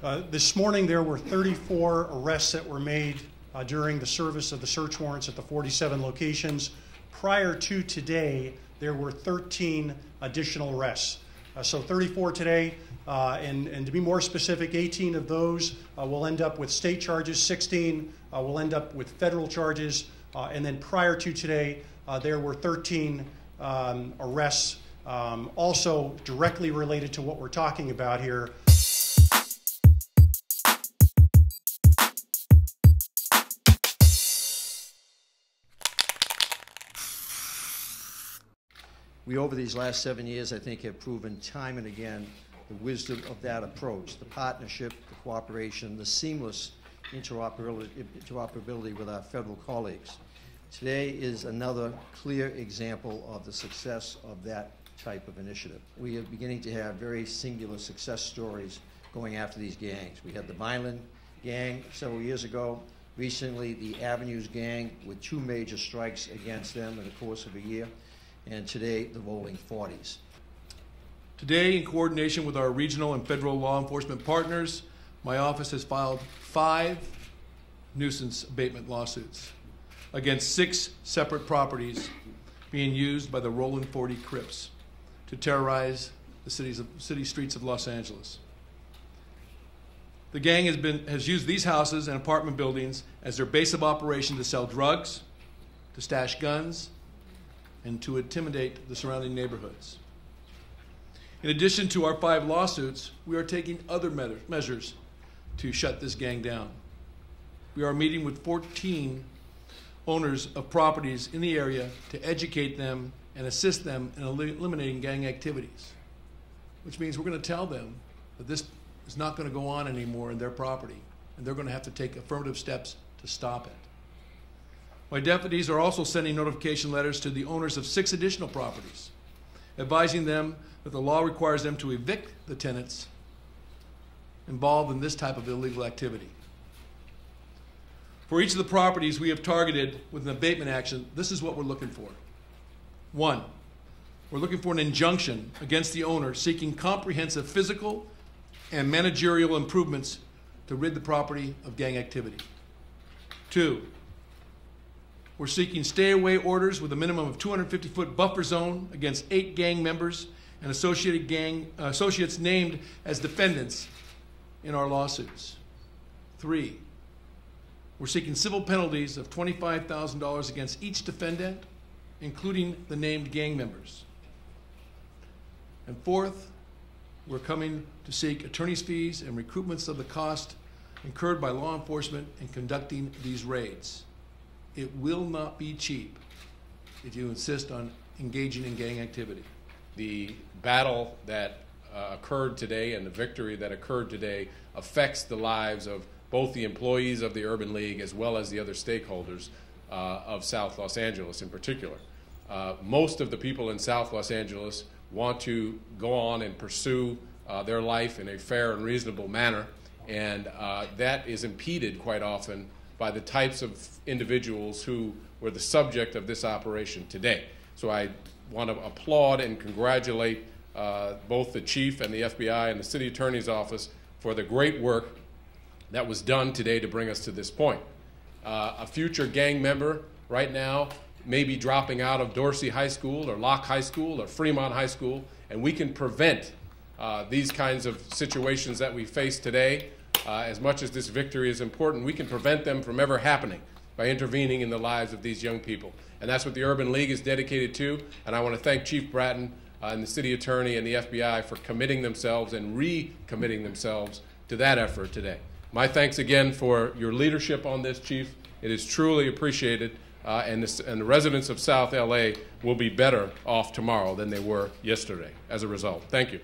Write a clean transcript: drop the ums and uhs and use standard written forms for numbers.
This morning there were 34 arrests that were made during the service of the search warrants at the 47 locations. Prior to today, there were 13 additional arrests. So 34 today, and to be more specific, 18 of those will end up with state charges, 16 will end up with federal charges, and then prior to today, there were 13 arrests also directly related to what we're talking about here. We, over these last 7 years, I think, have proven time and again the wisdom of that approach, the partnership, the cooperation, the seamless interoperability with our federal colleagues. Today is another clear example of the success of that type of initiative. We are beginning to have very singular success stories going after these gangs. We had the Vineland gang several years ago. Recently, the Avenues gang with 2 major strikes against them in the course of a year. And today, the Rolling 40s. Today, in coordination with our regional and federal law enforcement partners, my office has filed 5 nuisance abatement lawsuits against 6 separate properties being used by the Rollin 40 Crips to terrorize the city streets of Los Angeles. The gang has used these houses and apartment buildings as their base of operation to sell drugs, to stash guns, and to intimidate the surrounding neighborhoods. In addition to our 5 lawsuits, we are taking other measures to shut this gang down. We are meeting with 14 owners of properties in the area to educate them and assist them in eliminating gang activities, which means we're going to tell them that this is not going to go on anymore in their property, and they're going to have to take affirmative steps to stop it. My deputies are also sending notification letters to the owners of 6 additional properties, advising them that the law requires them to evict the tenants involved in this type of illegal activity. For each of the properties we have targeted with an abatement action, this is what we're looking for. 1, we're looking for an injunction against the owner seeking comprehensive physical and managerial improvements to rid the property of gang activity. 2, we're seeking stay-away orders with a minimum of 250-foot buffer zone against 8 gang members and associates named as defendants in our lawsuits. 3, we're seeking civil penalties of $25,000 against each defendant, including the named gang members. And 4th, we're coming to seek attorney's fees and recoupments of the cost incurred by law enforcement in conducting these raids. It will not be cheap if you insist on engaging in gang activity. The battle that occurred today and the victory that occurred today affects the lives of both the employees of the Urban League as well as the other stakeholders of South Los Angeles in particular. Most of the people in South Los Angeles want to go on and pursue their life in a fair and reasonable manner, and that is impeded quite often by the types of individuals who were the subject of this operation today. So I want to applaud and congratulate both the chief and the FBI and the city attorney's office for the great work that was done today to bring us to this point. A future gang member right now may be dropping out of Dorsey High School or Locke High School or Fremont High School, and we can prevent these kinds of situations that we face today. As much as this victory is important, we can prevent them from ever happening by intervening in the lives of these young people. And that's what the Urban League is dedicated to. And I want to thank Chief Bratton and the city attorney and the FBI for committing themselves and recommitting themselves to that effort today. My thanks again for your leadership on this, Chief. It is truly appreciated, and the residents of South LA will be better off tomorrow than they were yesterday as a result. Thank you.